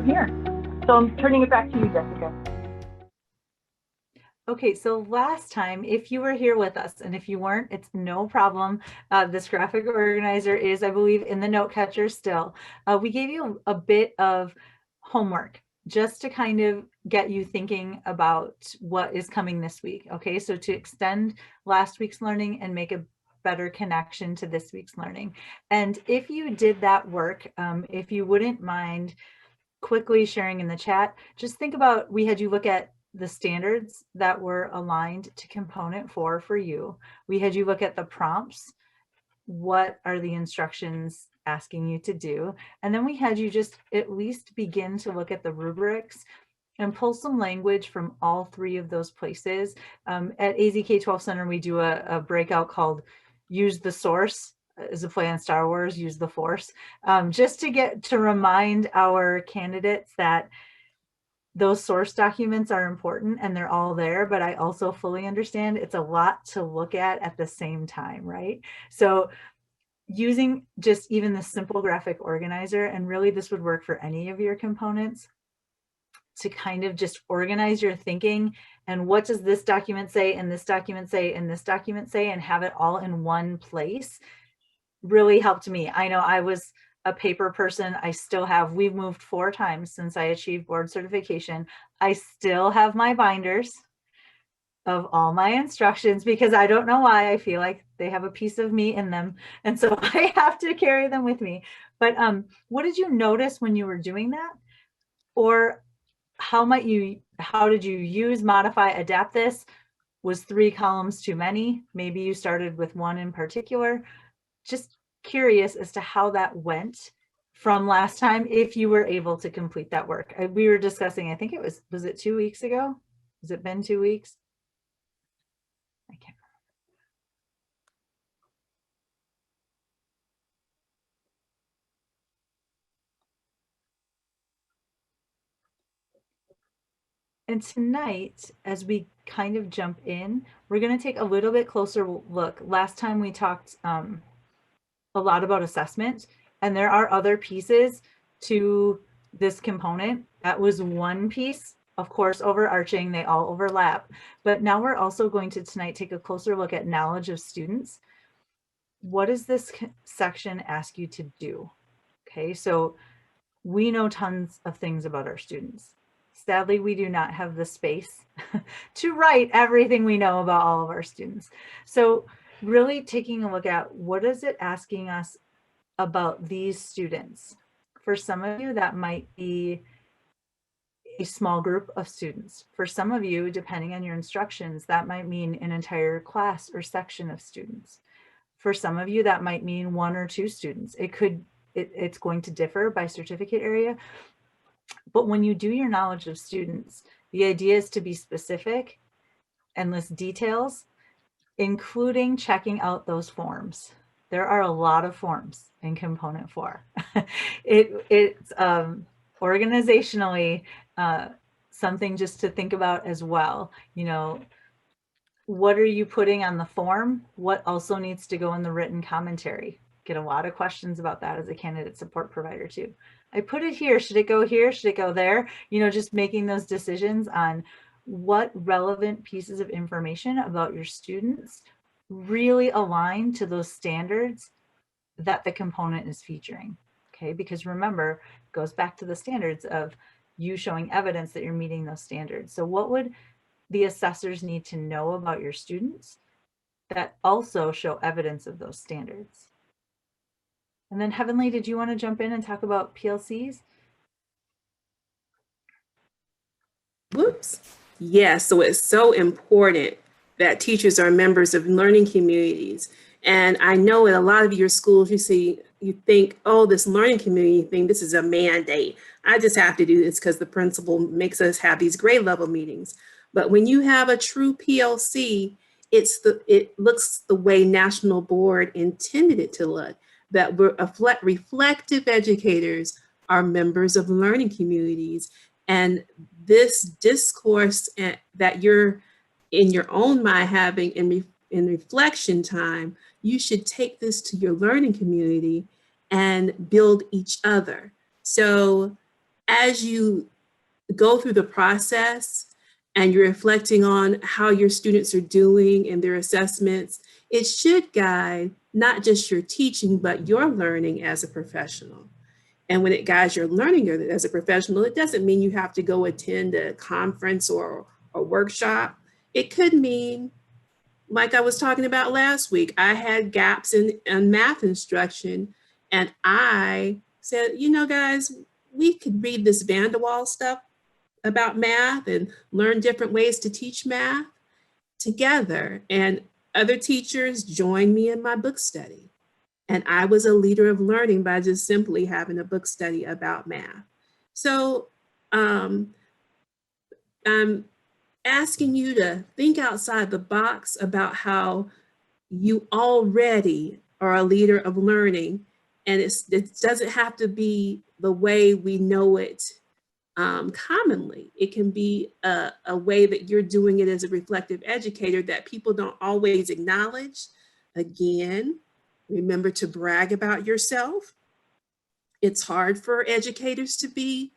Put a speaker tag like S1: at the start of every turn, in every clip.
S1: here. So I'm turning it back to you, Jessica.
S2: Okay, so last time, if you were here with us, and if you weren't, it's no problem. This graphic organizer is, I believe, in the note catcher still. We gave you a bit of homework just to kind of get you thinking about what is coming this week. Okay, so to extend last week's learning and make a better connection to this week's learning. And if you did that work, if you wouldn't mind quickly sharing in the chat, just think about, we had you look at the standards that were aligned to component 4 for you. We had you look at the prompts. What are the instructions asking you to do? And then we had you just at least begin to look at the rubrics and pull some language from all three of those places. At AZK 12 Center, we do a breakout called Use the Source, as a play on Star Wars, Use the Force, just to get to remind our candidates that those source documents are important and they're all there, but I also fully understand it's a lot to look at the same time, right? So using just even the simple graphic organizer, and really this would work for any of your components, to kind of just organize your thinking and what does this document say and this document say and this document say, and have it all in one place really helped me. I know I was a paper person. I still have, we've moved 4 times since I achieved board certification. I still have my binders of all my instructions because I don't know why, I feel like they have a piece of me in them. And so I have to carry them with me. But what did you notice when you were doing that? Or how did you use, modify, adapt this? Was 3 columns too many? Maybe you started with one in particular. Just curious as to how that went from last time, if you were able to complete that work. We were discussing, I think it was it 2 weeks ago? Has it been 2 weeks? I can't remember. And tonight, as we kind of jump in, we're going to take a little bit closer look. Last time we talked a lot about assessment, and there are other pieces to this component. That was one piece, of course, overarching, they all overlap. But now we're also going to tonight take a closer look at knowledge of students. What does this section ask you to do? Okay, so we know tons of things about our students. Sadly, we do not have the space to write everything we know about all of our students. So really taking a look at what is it asking us about these students. For some of you, that might be a small group of students. For some of you, depending on your instructions, that might mean an entire class or section of students. For some of you, that might mean 1 or 2 students. It's going to differ by certificate area. But when you do your knowledge of students, the idea is to be specific and list details, including checking out those forms. There are a lot of forms in component 4. It's organizationally something just to think about as well. You know, what are you putting on the form? What also needs to go in the written commentary? Get a lot of questions about that as a candidate support provider too. I put it here, should it go here? Should it go there? You know, just making those decisions on what relevant pieces of information about your students really align to those standards that the component is featuring. Okay, because remember, it goes back to the standards of you showing evidence that you're meeting those standards. So what would the assessors need to know about your students that also show evidence of those standards? And then Heavenly, did you want to jump in and talk about PLCs?
S3: Whoops. Yes, so it's so important that teachers are members of learning communities. And I know in a lot of your schools, you think, oh, this learning community thing, this is a mandate. I just have to do this because the principal makes us have these grade level meetings. But when you have a true PLC, it looks the way National Board intended it to look, that we're reflective educators are members of learning communities. And this discourse that you're in your own mind having in reflection time, you should take this to your learning community and build each other. So as you go through the process and you're reflecting on how your students are doing and their assessments, it should guide not just your teaching, but your learning as a professional. And when it guides your learning as a professional, it doesn't mean you have to go attend a conference or a workshop. It could mean, like I was talking about last week, I had gaps in math instruction, and I said, you know, guys, we could read this Van der Waals stuff about math and learn different ways to teach math together. And other teachers joined me in my book study. And I was a leader of learning by just simply having a book study about math. So I'm asking you to think outside the box about how you already are a leader of learning. And it doesn't have to be the way we know it commonly. It can be a way that you're doing it as a reflective educator that people don't always acknowledge. Again, remember to brag about yourself. It's hard for educators to be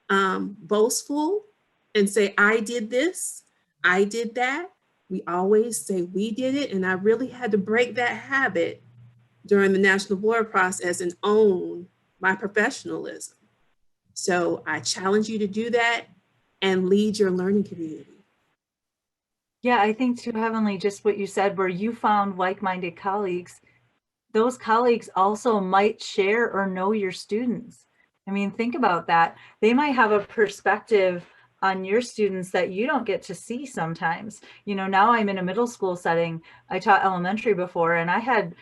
S3: boastful and say, I did this, I did that. We always say we did it. And I really had to break that habit during the national board process and own my professionalism. So I challenge you to do that and lead your learning community.
S2: Yeah, I think too, Heavenly, just what you said, where you found like-minded colleagues, those colleagues also might share or know your students. I mean, think about that. They might have a perspective on your students that you don't get to see sometimes. You know, now I'm in a middle school setting. I taught elementary before, and I had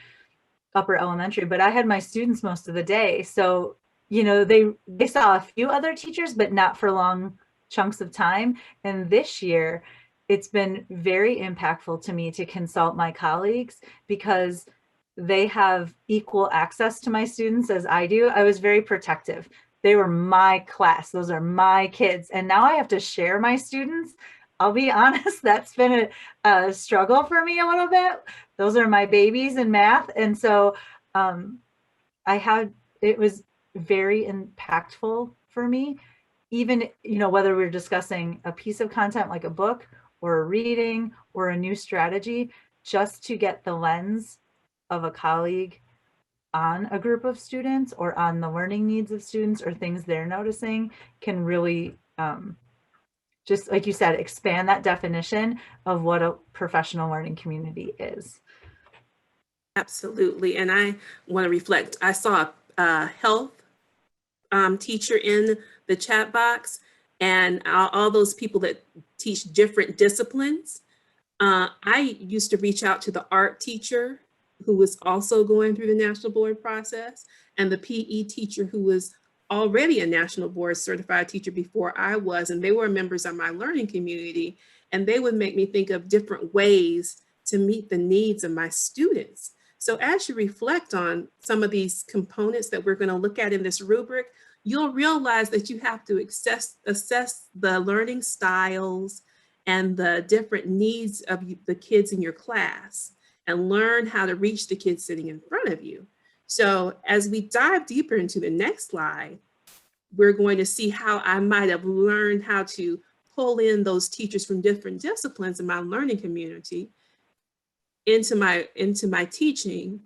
S2: upper elementary, but I had my students most of the day. So, you know, they saw a few other teachers, but not for long chunks of time. And this year, it's been very impactful to me to consult my colleagues because they have equal access to my students as I do. I was very protective. They were my class. Those are my kids. And now I have to share my students. I'll be honest, that's been a struggle for me a little bit. Those are my babies in math. And so it was very impactful for me, even, you know, whether we're discussing a piece of content like a book or a reading or a new strategy, just to get the lens of a colleague on a group of students or on the learning needs of students or things they're noticing can really, just like you said, expand that definition of what a professional learning community is.
S3: Absolutely. And I want to reflect. I saw a health teacher in the chat box, and all those people that teach different disciplines. I used to reach out to the art teacher who was also going through the national board process, and the PE teacher who was already a national board certified teacher before I was, and they were members of my learning community, and they would make me think of different ways to meet the needs of my students. So as you reflect on some of these components that we're going to look at in this rubric, you'll realize that you have to assess the learning styles and the different needs of the kids in your class and learn how to reach the kids sitting in front of you. So as we dive deeper into the next slide, we're going to see how I might have learned how to pull in those teachers from different disciplines in my learning community into my teaching,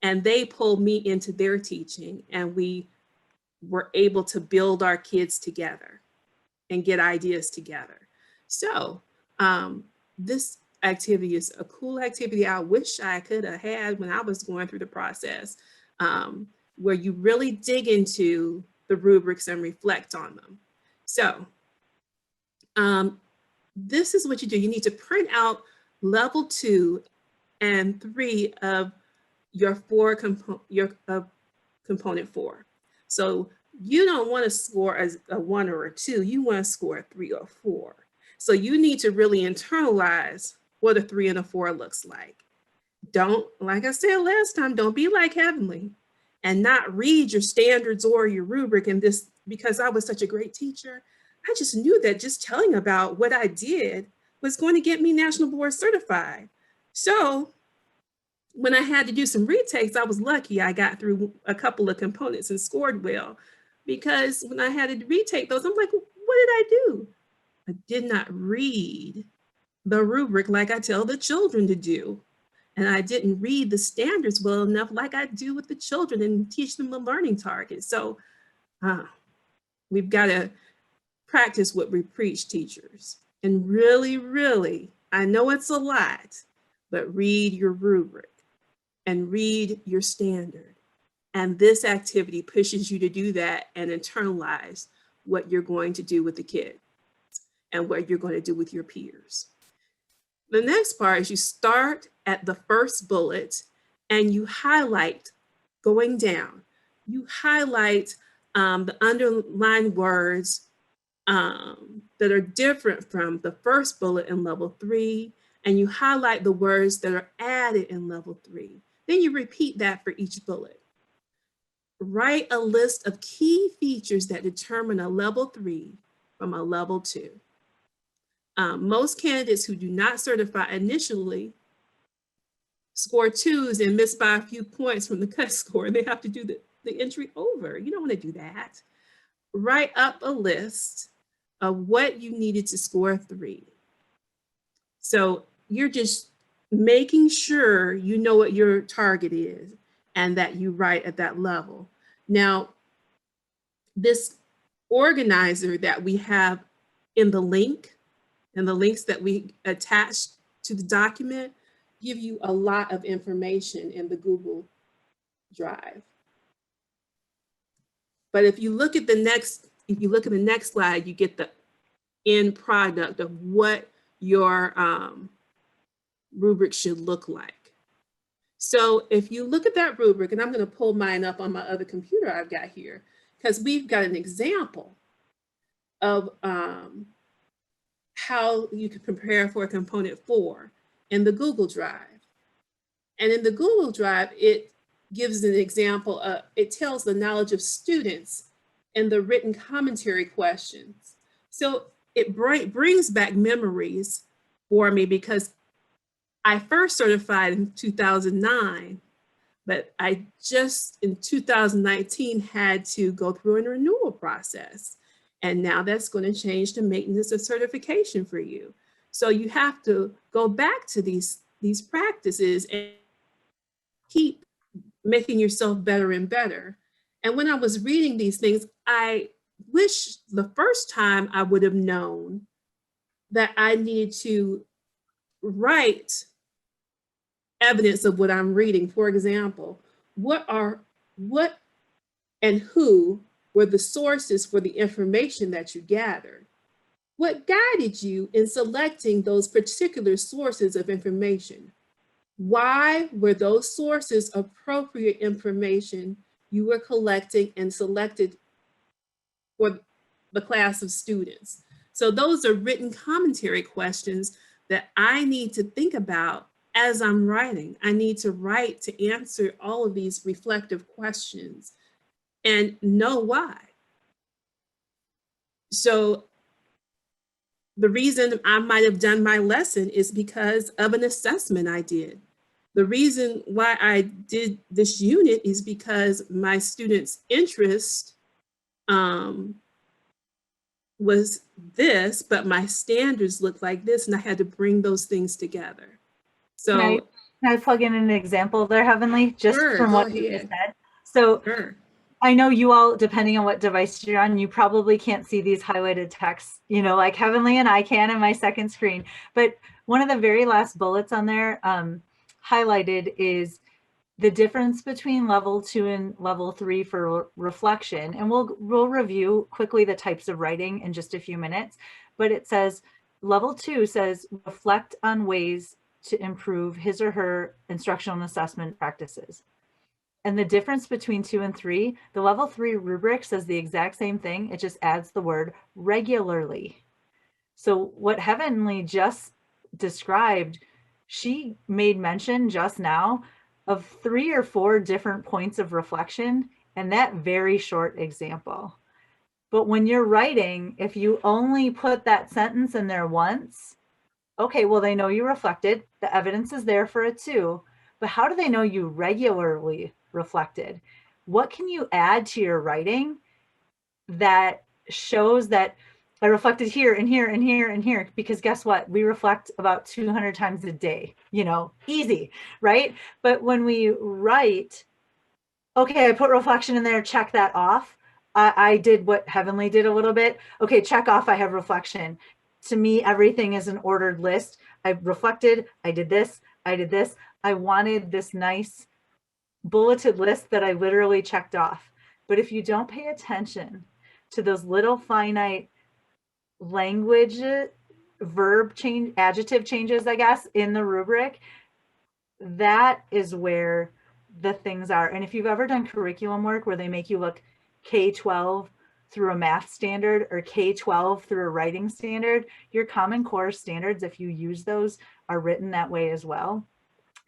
S3: and they pulled me into their teaching, and we were able to build our kids together and get ideas together. So this activity is a cool activity I wish I could have had when I was going through the process, where you really dig into the rubrics and reflect on them. So this is what you do. You need to print out level 2 and 3 of your component 4. So you don't want to score as a 1 or a 2, you want to score a 3 or 4. So you need to really internalize what a 3 and a 4 looks like. Don't, like I said last time, don't be like Heavenly and not read your standards or your rubric and this, because I was such a great teacher, I just knew that just telling about what I did was going to get me national board certified. So when I had to do some retakes, I was lucky I got through a couple of components and scored well. because when I had to retake those, I'm like, what did I do? I did not read the rubric like I tell the children to do. And I didn't read the standards well enough like I do with the children and teach them the learning target. So we've got to practice what we preach, teachers. And really, really, I know it's a lot, but read your rubric and read your standard. And this activity pushes you to do that and internalize what you're going to do with the kid and what you're going to do with your peers. The next part is you start at the first bullet and you highlight going down. You highlight the underlined words that are different from the first bullet in level 3, and you highlight the words that are added in level 3. Then you repeat that for each bullet. Write a list of key features that determine a level 3 from a level 2. Most candidates who do not certify initially score 2s and miss by a few points from the cut score. They have to do the entry over. You don't want to do that. Write up a list of what you needed to score 3. So you're just making sure you know what your target is and that you write at that level. Now, this organizer that we have in the link and the links that we attach to the document give you a lot of information in the Google Drive. But if you look at the next slide, you get the end product of what your rubric should look like. So if you look at that rubric, and I'm going to pull mine up on my other computer I've got here, because we've got an example of how you can prepare for a component 4 in the Google Drive. And in the Google Drive, it gives an example, it tells the knowledge of students in the written commentary questions. So it brings back memories for me because I first certified in 2009, but I just in 2019 had to go through a renewal process. And now that's going to change to maintenance of certification for you. So you have to go back to these practices and keep making yourself better and better. And when I was reading these things, I wish the first time I would have known that I needed to write evidence of what I'm reading. For example, what and who were the sources for the information that you gathered? What guided you in selecting those particular sources of information? Why were those sources appropriate information you were collecting and selected for the class of students? So those are written commentary questions that I need to think about as I'm writing. I need to write to answer all of these reflective questions and know why. So the reason I might have done my lesson is because of an assessment I did. The reason why I did this unit is because my students' interest was this, but my standards looked like this, and I had to bring those things together. So
S2: can I plug in an example there, Heavenly, just
S3: sure,
S2: from what you just said? So
S3: sure.
S2: I know you all, depending on what device you're on, you probably can't see these highlighted texts, you know, like Heavenly and I can in my second screen. But one of the very last bullets on there highlighted is the difference between level 2 and level 3 for reflection. And we'll review quickly the types of writing in just a few minutes. But it says level 2 says reflect on ways to improve his or her instructional and assessment practices. And the difference between 2 and 3, the level 3 rubric says the exact same thing. It just adds the word regularly. So what Heavenly just described, she made mention just now of 3 or 4 different points of reflection in that very short example. But when you're writing, if you only put that sentence in there once, okay, well, they know you reflected. The evidence is there for it too. But how do they know you regularly reflected? What can you add to your writing that shows that I reflected here and here and here and here, because guess what? We reflect about 200 times a day, easy, right? But when we write, okay, I put reflection in there, check that off. I did what Heavenly did a little bit. Okay, check off, I have reflection. To me, everything is an ordered list. I reflected, I did this, I did this. I wanted this nice bulleted list that I literally checked off. But if you don't pay attention to those little finite language, verb change, adjective changes, I guess, in the rubric, that is where the things are. And if you've ever done curriculum work where they make you look K-12 through a math standard or K-12 through a writing standard, your Common Core standards, if you use those, are written that way as well.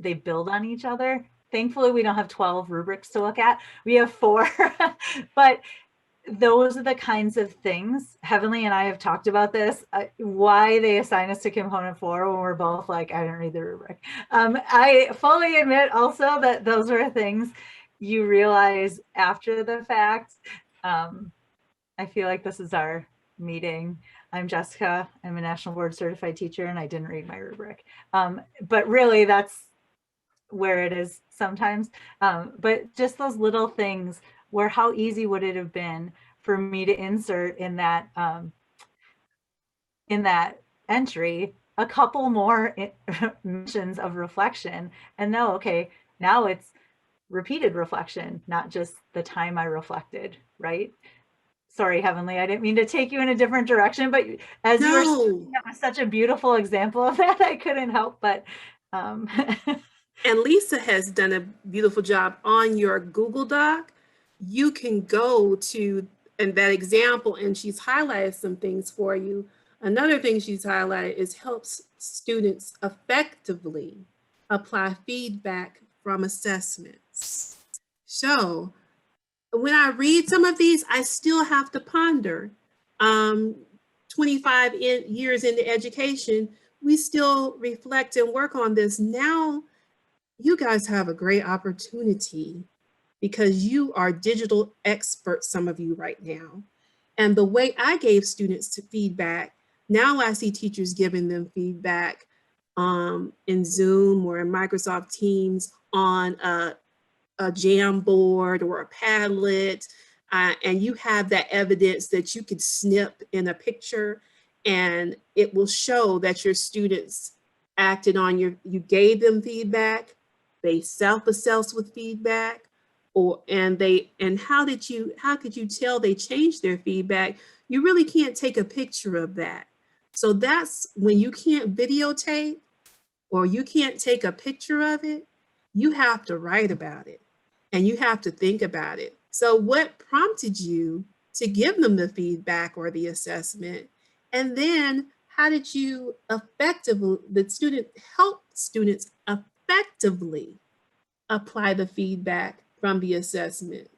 S2: They build on each other. Thankfully, we don't have 12 rubrics to look at. We have 4, but those are the kinds of things. Heavenly and I have talked about this, why they assign us to component 4 when we're both like, I didn't read the rubric. I fully admit also that those are things you realize after the fact. I feel like this is our meeting. I'm Jessica. I'm a National Board Certified Teacher, and I didn't read my rubric. But really, that's where it is sometimes. But just those little things where how easy would it have been for me to insert in that entry a couple more mentions of reflection, and no, okay, now it's repeated reflection, not just the time I reflected, right? Sorry, Heavenly, I didn't mean to take you in a different direction, but as you were speaking, that was such a beautiful example of that, I couldn't help but
S3: And Lisa has done a beautiful job on your Google Doc. You can go to that example, and she's highlighted some things for you. Another thing she's highlighted is helps students effectively apply feedback from assessments. So when I read some of these, I still have to ponder. 25 years into education, we still reflect and work on this. Now, you guys have a great opportunity because you are digital experts, some of you right now. And the way I gave students to feedback, now I see teachers giving them feedback in Zoom or in Microsoft Teams on a Jamboard or a Padlet, and you have that evidence that you could snip in a picture, and it will show that your students acted on you gave them feedback, they self-assess with feedback, and how could you tell they changed their feedback? You really can't take a picture of that. So that's when you can't videotape or you can't take a picture of it, you have to write about it and you have to think about it. So what prompted you to give them the feedback or the assessment? And then how did you help students effectively apply the feedback from the assessment?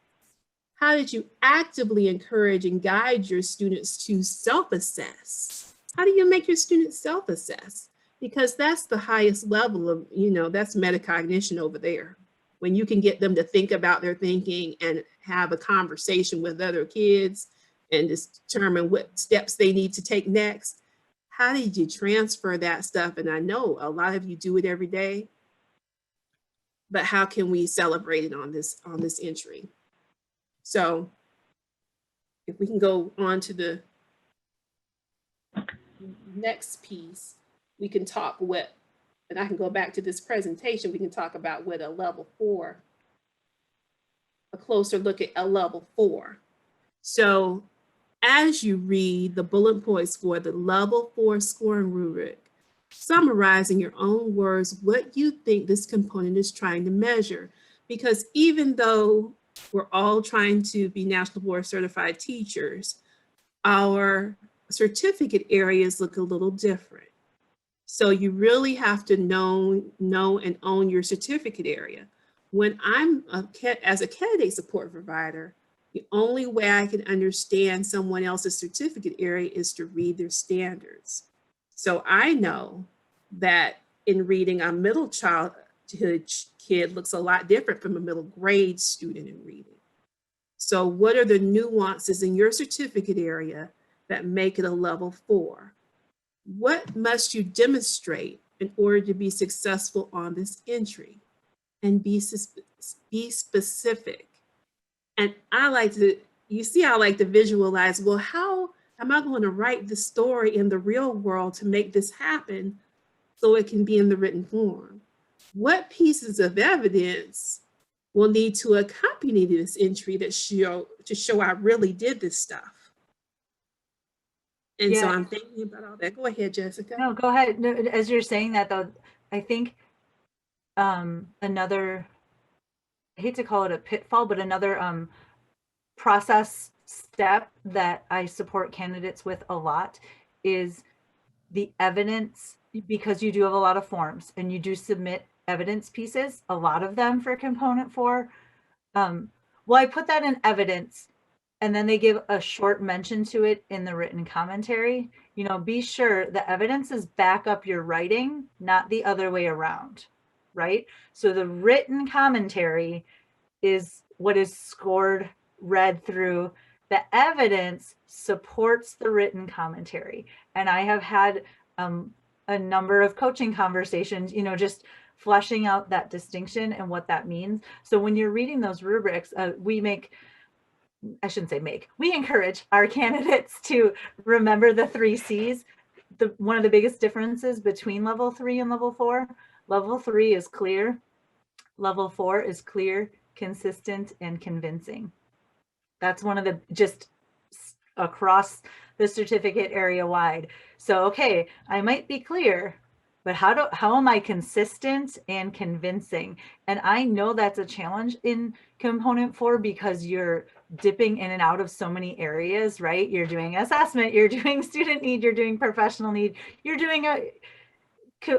S3: How did you actively encourage and guide your students to self-assess? How do you make your students self-assess? Because that's the highest level of, that's metacognition over there. When you can get them to think about their thinking and have a conversation with other kids and determine what steps they need to take next. How did you transfer that stuff? And I know a lot of you do it every day, but how can we celebrate it on this entry? So if we can go on to the next piece, we can talk and I can go back to this presentation, we can talk about what a level 4, a closer look at a level 4. So as you read the bullet points for the level 4 scoring rubric, summarize in your own words what you think this component is trying to measure. Because even though we're all trying to be National Board Certified Teachers, our certificate areas look a little different. So you really have to know and own your certificate area. When I'm as a candidate support provider, the only way I can understand someone else's certificate area is to read their standards. So I know that in reading, a middle childhood kid looks a lot different from a middle grade student in reading. So what are the nuances in your certificate area that make it a level 4? What must you demonstrate in order to be successful on this entry? And be specific. And I like to, you see, I like to visualize, well, how am I going to write the story in the real world to make this happen so it can be in the written form? What pieces of evidence will need to accompany this entry that show I really did this stuff? And so I'm thinking about all that. Go ahead, Jessica.
S2: No, go ahead. No, as you're saying that though, I think another, I hate to call it a pitfall, but another process step that I support candidates with a lot is the evidence, because you do have a lot of forms and you do submit evidence pieces, a lot of them for component 4. Well, I put that in evidence and then they give a short mention to it in the written commentary. You know, be sure the evidence is back up your writing, not the other way around, right? So the written commentary is what is scored, read through. The evidence supports the written commentary. And I have had a number of coaching conversations, you know, just fleshing out that distinction and what that means. So when you're reading those rubrics, we encourage our candidates to remember the 3 C's. One of the biggest differences between level 3 and level 4, level 3 is clear. Level 4 is clear, consistent, and convincing. That's one of the, just across the certificate area wide. So, okay, I might be clear, but how am I consistent and convincing? And I know that's a challenge in component 4 because you're dipping in and out of so many areas, right? You're doing assessment, you're doing student need, you're doing professional need, you're doing a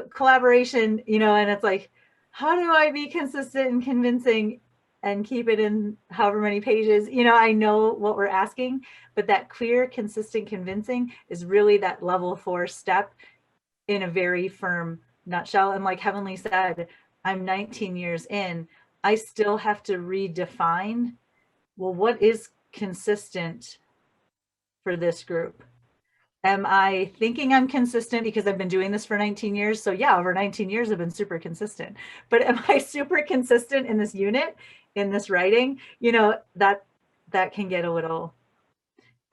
S2: collaboration, you know, and it's like, how do I be consistent and convincing and keep it in however many pages? You know, I know what we're asking, but that clear, consistent, convincing is really that level 4 step in a very firm nutshell. And like Heavenly said, I'm 19 years in, I still have to redefine, well, what is consistent for this group? Am I thinking I'm consistent because I've been doing this for 19 years? So yeah, over 19 years, I've been super consistent. But am I super consistent in this unit, in this writing? You know, that can get a little,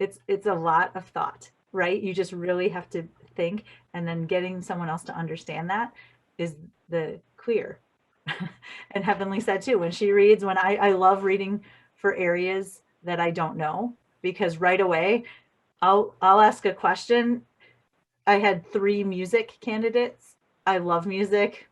S2: it's a lot of thought, right? You just really have to think, and then getting someone else to understand that is the clear. And Heavenly said too, when she reads, when I love reading for areas that I don't know, because right away, I'll ask a question. I had 3 music candidates. I love music.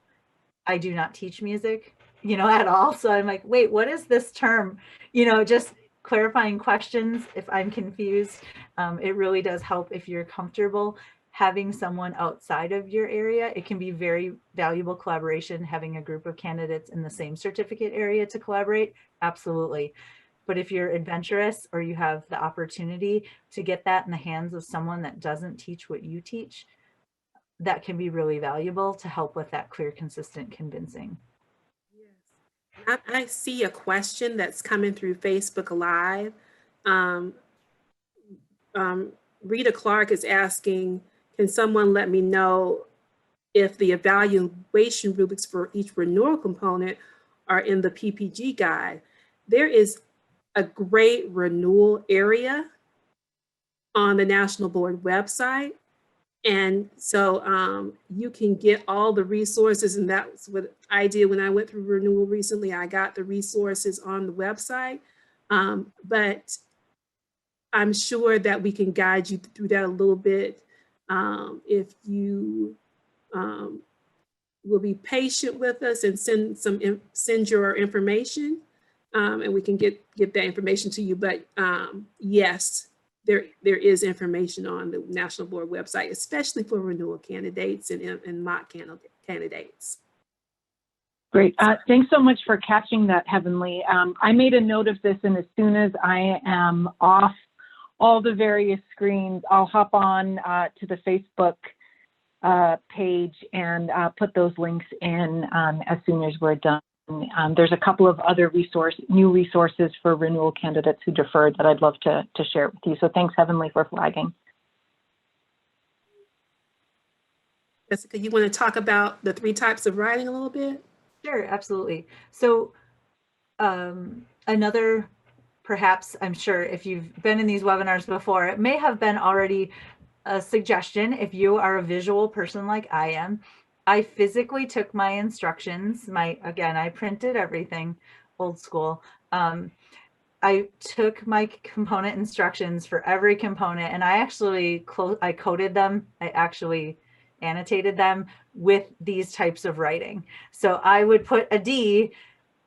S2: I do not teach music, you know, at all. So I'm like, wait, what is this term? You know, just clarifying questions if I'm confused. It really does help if you're comfortable having someone outside of your area. It can be very valuable collaboration, having a group of candidates in the same certificate area to collaborate. Absolutely. But if you're adventurous or you have the opportunity to get that in the hands of someone that doesn't teach what you teach, that can be really valuable to help with that clear, consistent, convincing.
S3: Yes. I see a question that's coming through Facebook Live. Rita Clark is asking, can someone let me know if the evaluation rubrics for each renewal component are in the PPG guide? There is a great renewal area on the National Board website. And so you can get all the resources, and that's what I did when I went through renewal recently. I got the resources on the website, but I'm sure that we can guide you through that a little bit if you will be patient with us and send your information, and we can get that information to you. But yes, there is information on the National Board website, especially for renewal candidates and mock candidates.
S1: Great. Thanks so much for catching that, Heavenly. I made a note of this, and as soon as I am off all the various screens, I'll hop on to the Facebook page and put those links in as soon as we're done there's a couple of other new resources for renewal candidates who deferred that I'd love to share with you. So thanks, Heavenly, for flagging.
S3: Jessica, you want to talk about the 3 types of writing a little bit?
S2: Sure, absolutely. So another, perhaps, I'm sure if you've been in these webinars before, it may have been already a suggestion. If you are a visual person like I am, I physically took my instructions, again, I printed everything old school. I took my component instructions for every component, and I actually I coded them. I actually annotated them with these types of writing. So I would put a D.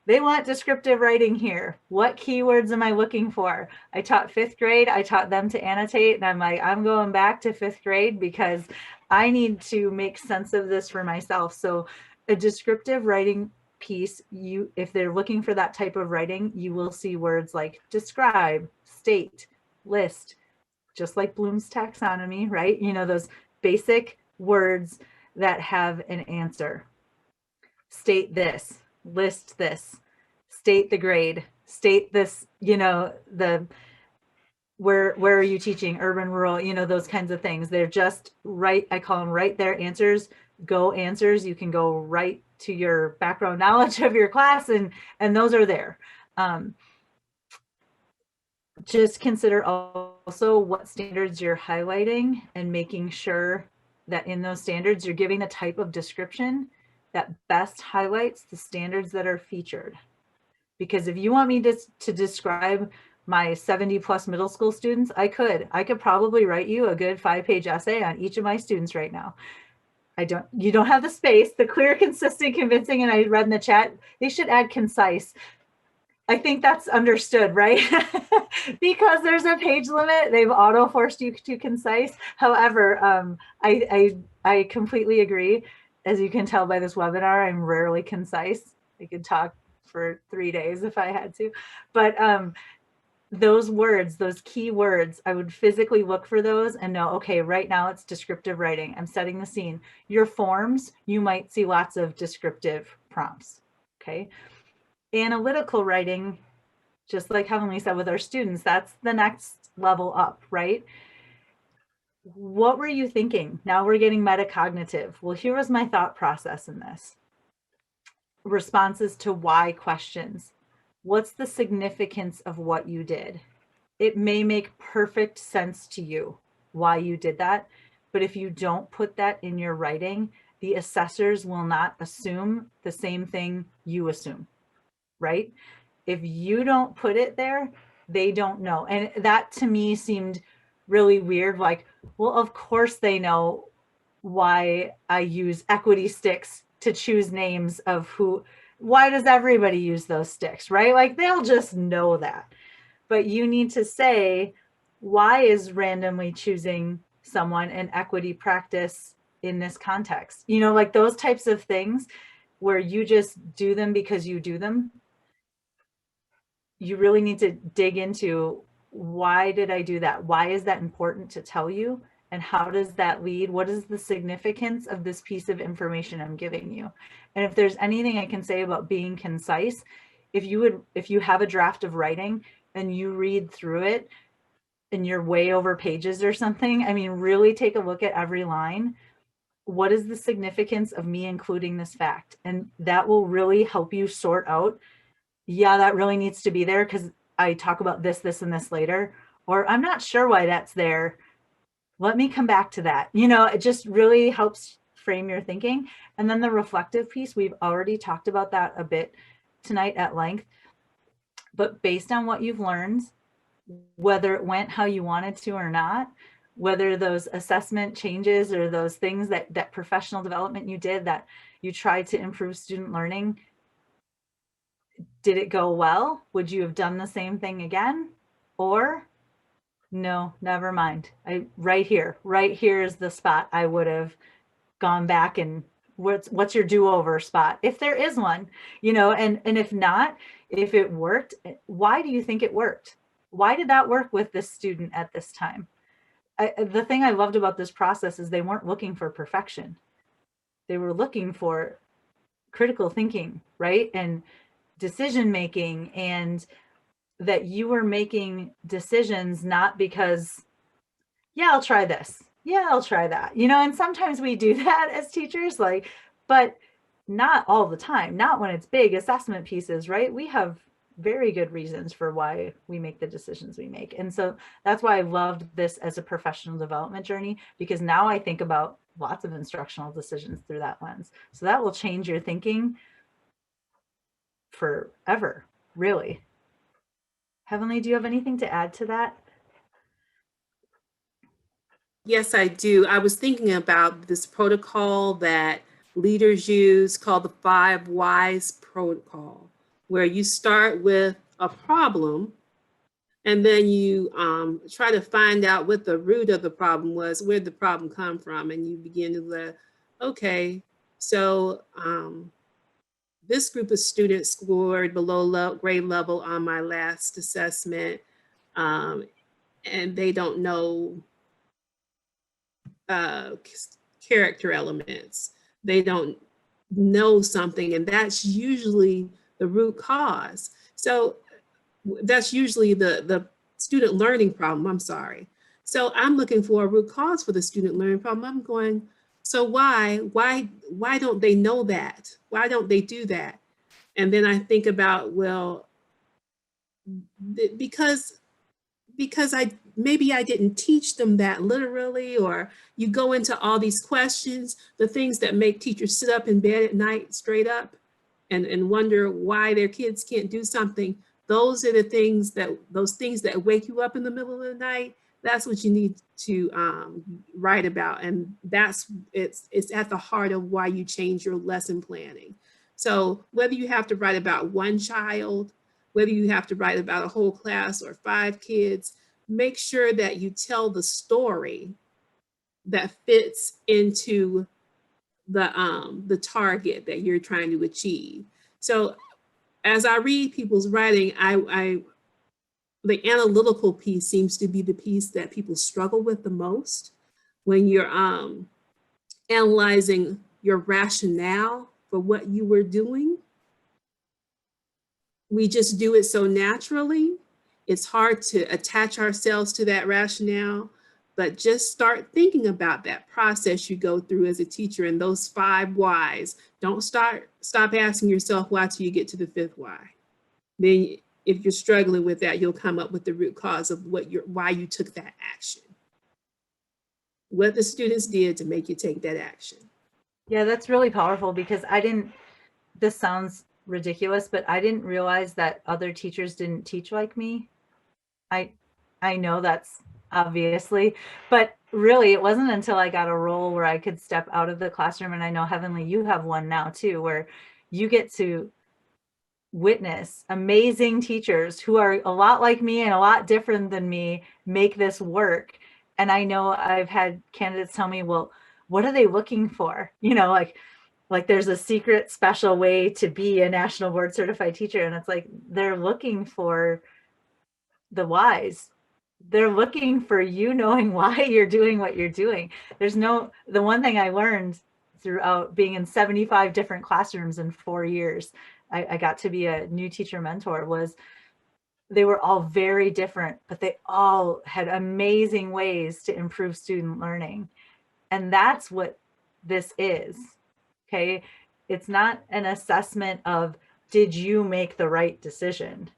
S2: They want descriptive writing here. What keywords am I looking for? I taught 5th grade. I taught them to annotate, and I'm like, I'm going back to 5th grade because I need to make sense of this for myself. So a descriptive writing piece, if they're looking for that type of writing, you will see words like describe, state, list, just like Bloom's taxonomy, right? You know, those basic words that have an answer. State this, list this, state the grade, state this, you know, where are you teaching, urban, rural, you know, those kinds of things. They're just right, I call them right there answers, go answers. You can go right to your background knowledge of your class, and those are there. Just consider also what standards you're highlighting and making sure that in those standards you're giving the type of description that best highlights the standards that are featured. Because if you want me to describe my 70+ middle school students, I could probably write you a good 5-page essay on each of my students right now. You don't have the space, the clear, consistent, convincing, and I read in the chat, they should add concise. I think that's understood, right? Because there's a page limit, they've auto forced you to concise. However, I completely agree. As you can tell by this webinar, I'm rarely concise. I could talk for 3 days if I had to, but those words, those key words, I would physically look for those and know, okay, right now it's descriptive writing. I'm setting the scene. Your forms, you might see lots of descriptive prompts, okay? Analytical writing, just like Heavenly said with our students, that's the next level up, right? What were you thinking? Now we're getting metacognitive. Well, here was my thought process in this. Responses to why questions. What's the significance of what you did? It may make perfect sense to you why you did that, but if you don't put that in your writing, the assessors will not assume the same thing you assume, right? If you don't put it there, they don't know. And that to me seemed really weird. Like, well, of course they know why I use equity sticks to choose names of who. Why does everybody use those sticks, right? Like they'll just know that. But you need to say, why is randomly choosing someone an equity practice in this context? You know, like those types of things where you just do them because you do them. You really need to dig into, why did I do that? Why is that important to tell you? And how does that lead? What is the significance of this piece of information I'm giving you? And if there's anything I can say about being concise, if you have a draft of writing and you read through it and you're way over pages or something, I mean, really take a look at every line. What is the significance of me including this fact? And that will really help you sort out, yeah, that really needs to be there because I talk about this, this, and this later, or I'm not sure why that's there. Let me come back to that. You know, it just really helps frame your thinking. And then the reflective piece, we've already talked about that a bit tonight at length, but based on what you've learned, whether it went how you wanted to or not, whether those assessment changes or those things that professional development you did that you tried to improve student learning, did it go well? Would you have done the same thing again? Or no, never mind. Right here is the spot I would have gone back and what's your do-over spot? If there is one, you know, and if not, if it worked, why do you think it worked? Why did that work with this student at this time? The thing I loved about this process is they weren't looking for perfection. They were looking for critical thinking, right? And decision making, and that you were making decisions not because, yeah, I'll try this. Yeah, I'll try that. And sometimes we do that as teachers, like, but not all the time, not when it's big assessment pieces, right? We have very good reasons for why we make the decisions we make. And so that's why I loved this as a professional development journey, because now I think about lots of instructional decisions through that lens. So that will change your thinking forever, really. Heavenly, do you have anything to add to that?
S3: Yes, I do. I was thinking about this protocol that leaders use called the 5 Whys protocol, where you start with a problem and then you try to find out what the root of the problem was, where the problem come from, and you begin to okay, so this group of students scored below grade level on my last assessment, and they don't know character elements. They don't know something, and that's usually the root cause. So that's usually the student learning problem, I'm sorry. So I'm looking for a root cause for the student learning problem. I'm going, so why don't they know that? Why don't they do that? And then I think about, well, because maybe I didn't teach them that literally, or you go into all these questions, the things that make teachers sit up in bed at night straight up and wonder why their kids can't do something. Those are those things that wake you up in the middle of the night. That's what you need to write about. And it's at the heart of why you change your lesson planning. So whether you have to write about one child, whether you have to write about a whole class or 5 kids, make sure that you tell the story that fits into the target that you're trying to achieve. So as I read people's writing, the analytical piece seems to be the piece that people struggle with the most when you're analyzing your rationale for what you were doing. We just do it so naturally. It's hard to attach ourselves to that rationale, but just start thinking about that process you go through as a teacher and those 5 whys. Don't stop asking yourself why till you get to the 5th why. Then if you're struggling with that, you'll come up with the root cause of why you took that action. What the students did to make you take that action.
S2: Yeah, that's really powerful, because this sounds ridiculous, but I didn't realize that other teachers didn't teach like me. I know that's obviously, but really it wasn't until I got a role where I could step out of the classroom. And I know, Heavenly, you have one now too, where you get to witness amazing teachers who are a lot like me and a lot different than me make this work. And I know I've had candidates tell me, well, what are they looking for? Like there's a secret special way to be a national board certified teacher. And it's like, they're looking for the whys. They're looking for you knowing why you're doing what you're doing. The one thing I learned throughout being in 75 different classrooms in 4 years, I got to be a new teacher mentor, was they were all very different, but they all had amazing ways to improve student learning. And that's what this is. Okay. It's not an assessment of, did you make the right decision?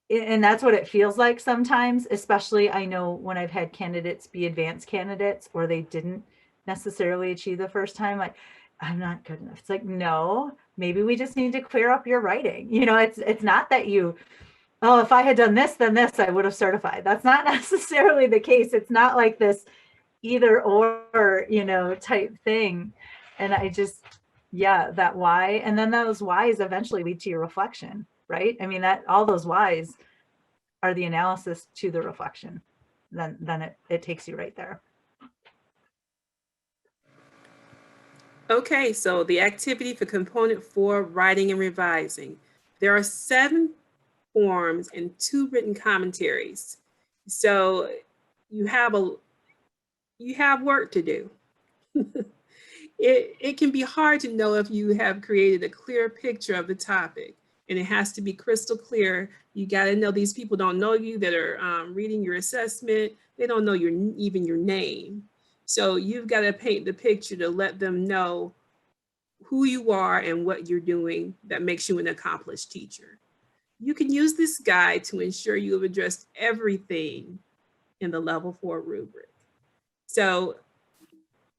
S2: And that's what it feels like sometimes, especially I know when I've had candidates be advanced candidates, or they didn't necessarily achieve the first time, like, I'm not good enough. It's like, no, maybe we just need to clear up your writing. It's not that if I had done this, then this, I would have certified. That's not necessarily the case. It's not like this either or, type thing. And that why, and then those whys eventually lead to your reflection, right? I mean, all those whys are the analysis to the reflection. Then it takes you right there.
S3: Okay, so the activity for component 4, writing and revising. There are 7 forms and 2 written commentaries. So you have work to do. it can be hard to know if you have created a clear picture of the topic, and it has to be crystal clear. You got to know these people don't know you that are reading your assessment. They don't know even your name. So you've got to paint the picture to let them know who you are and what you're doing that makes you an accomplished teacher. You can use this guide to ensure you have addressed everything in the level 4 rubric. So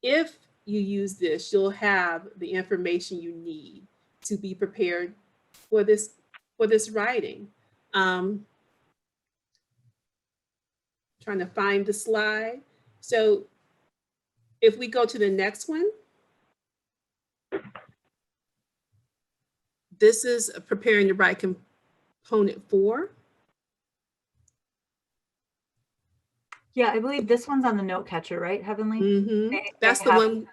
S3: if you use this, you'll have the information you need to be prepared for this writing. Trying to find the slide. So if we go to the next one, this is preparing to write component 4.
S2: Yeah, I believe this one's on the note catcher, right, Heavenly?
S3: Mm-hmm. That's
S2: they
S3: the one.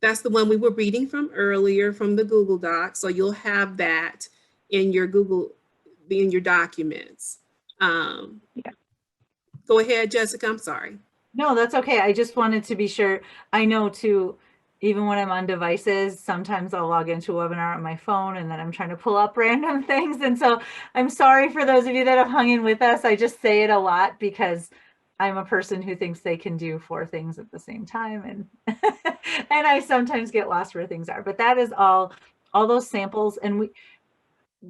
S3: That's the one we were reading from earlier from the Google Doc. So you'll have that in your documents.
S1: Yeah.
S3: Go ahead, Jessica. I'm sorry.
S2: No, that's okay. I just wanted to be sure. I know too, even when I'm on devices, sometimes I'll log into a webinar on my phone and then I'm trying to pull up random things. And so I'm sorry for those of you that have hung in with us. I just say it a lot because I'm a person who thinks they can do 4 things at the same time. And and I sometimes get lost where things are, but that is all those samples. And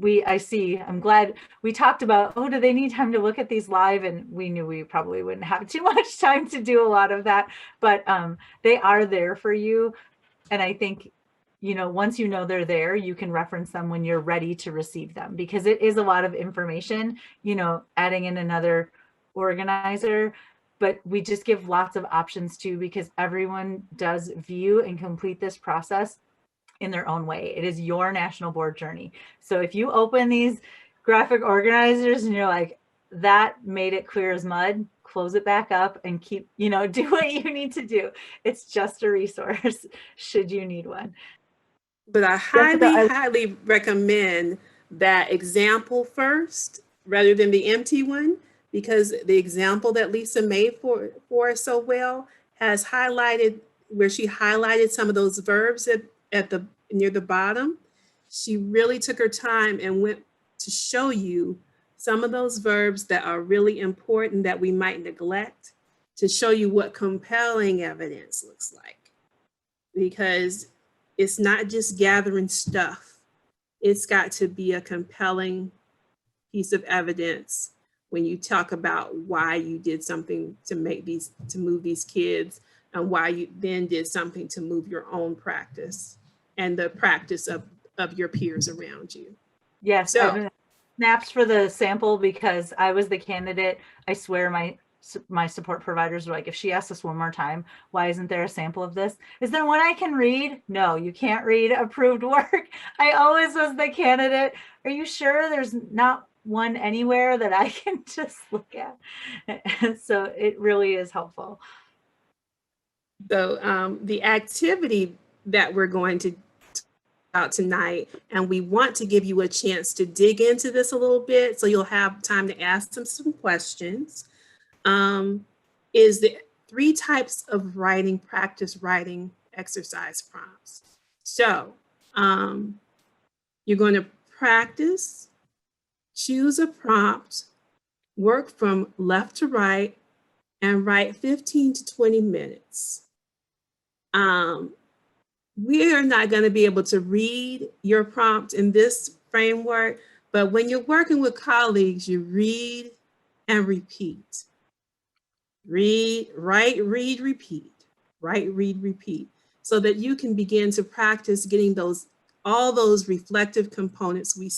S2: I'm glad we talked about, oh, do they need time to look at these live? And we knew we probably wouldn't have too much time to do a lot of that, but they are there for you. And I think, once you know they're there, you can reference them when you're ready to receive them, because it is a lot of information, adding in another organizer, but we just give lots of options too, because everyone does view and complete this process in their own way. It is your national board journey. So if you open these graphic organizers and you're like, that made it clear as mud, close it back up and keep, do what you need to do. It's just a resource should you need one.
S3: But I highly recommend that example first rather than the empty one, because the example that Lisa made for us so well has highlighted where she highlighted some of those verbs at the near the bottom. She really took her time and went to show you some of those verbs that are really important that we might neglect, to show you what compelling evidence looks like. Because it's not just gathering stuff. It's got to be a compelling piece of evidence when you talk about why you did something to move these kids, and why you then did something to move your own practice and the practice of your peers around you.
S2: Yes, so, snaps for the sample, because I was the candidate. I swear my support providers were like, if she asks us one more time, why isn't there a sample of this? Is there one I can read? No, you can't read approved work. I always was the candidate. Are you sure there's not one anywhere that I can just look at? So it really is helpful.
S3: So the activity that we're going to about tonight, and we want to give you a chance to dig into this a little bit so you'll have time to ask them some questions, is the 3 types of practice writing exercise prompts. So you're going to practice, choose a prompt, work from left to right, and write 15 to 20 minutes. We are not going to be able to read your prompt in this framework, but when you're working with colleagues, you read and repeat. Read, write, read, repeat. Write, read, repeat. So that you can begin to practice getting all those reflective components we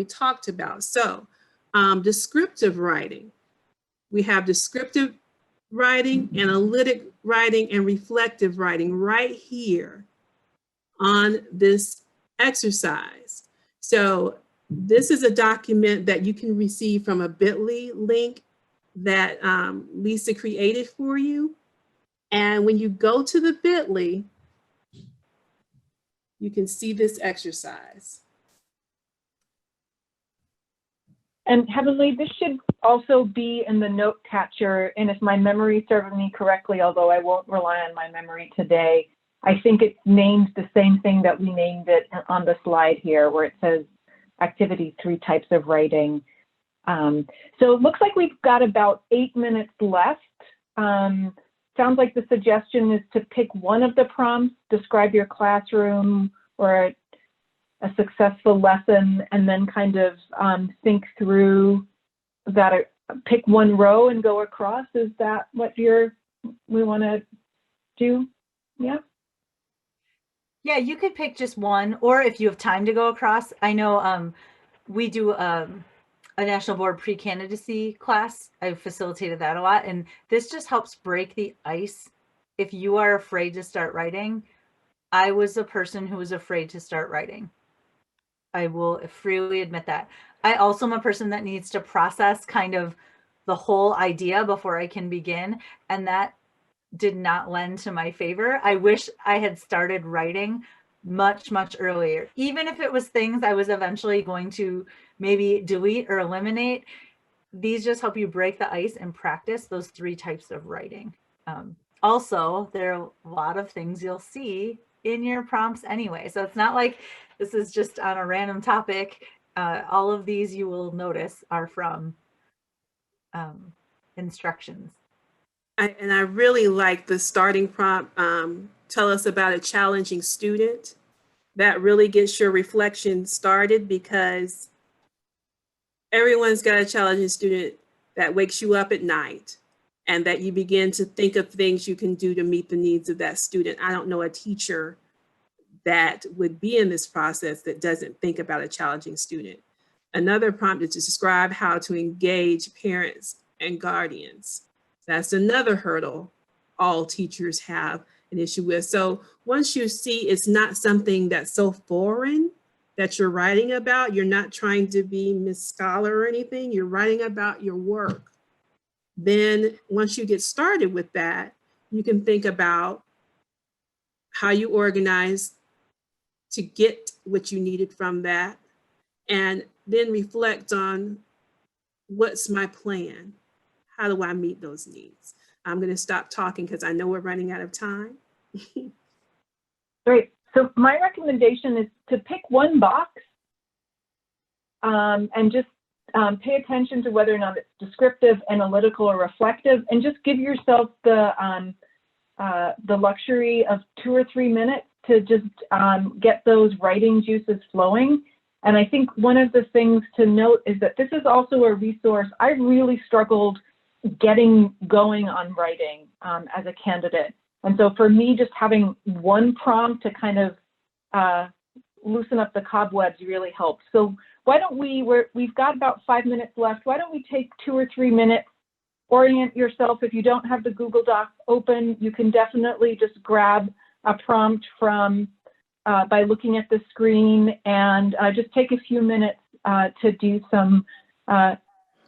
S3: talked about. So descriptive writing. We have descriptive writing, analytic writing, and reflective writing right here on this exercise. So this is a document that you can receive from a bit.ly link that Lisa created for you. And when you go to the bit.ly, you can see this exercise.
S1: And Heavenly, this should also be in the note catcher. And if my memory serves me correctly, although I won't rely on my memory today, I think it's named the same thing that we named it on the slide here, where it says activity 3 types of writing. So it looks like we've got about 8 minutes left. Sounds like the suggestion is to pick one of the prompts, describe your classroom or a successful lesson, and then kind of think through that, pick one row and go across. Is that what we want to do? Yeah.
S2: Yeah, you could pick just one, or if you have time to go across. I know we do a National Board pre-candidacy class. I've facilitated that a lot, and this just helps break the ice. If you are afraid to start writing, I was a person who was afraid to start writing. I will freely admit that. I also am a person that needs to process kind of the whole idea before I can begin, and that did not lend to my favor. I wish I had started writing much, much earlier, even if it was things I was eventually going to maybe delete or eliminate. These just help you break the ice and practice those 3 types of writing. Also, there are a lot of things you'll see in your prompts anyway. So it's not like this is just on a random topic. All of these you will notice are from instructions.
S3: And I really like the starting prompt, tell us about a challenging student. That really gets your reflection started, because everyone's got a challenging student that wakes you up at night, and that you begin to think of things you can do to meet the needs of that student. I don't know a teacher that would be in this process that doesn't think about a challenging student. Another prompt is to describe how to engage parents and guardians. That's another hurdle all teachers have an issue with. So once you see it's not something that's so foreign that you're writing about, you're not trying to be Miss Scholar or anything, you're writing about your work. Then once you get started with that, you can think about how you organize to get what you needed from that, and then reflect on what's my plan? How do I meet those needs? I'm going to stop talking because I know we're running out of time.
S1: Great. So my recommendation is to pick one box and just pay attention to whether or not it's descriptive, analytical, or reflective, and just give yourself the luxury of 2 or 3 minutes to just get those writing juices flowing. And I think one of the things to note is that this is also a resource. I really struggled getting going on writing as a candidate. And so for me, just having one prompt to kind of loosen up the cobwebs really helped. So why don't we've got about 5 minutes left. Why don't we take 2 or 3 minutes, orient yourself. If you don't have the Google Doc open, you can definitely just grab a prompt from by looking at the screen, and just take a few minutes to do some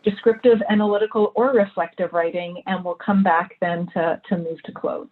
S1: descriptive, analytical, or reflective writing, and we'll come back then to move to close.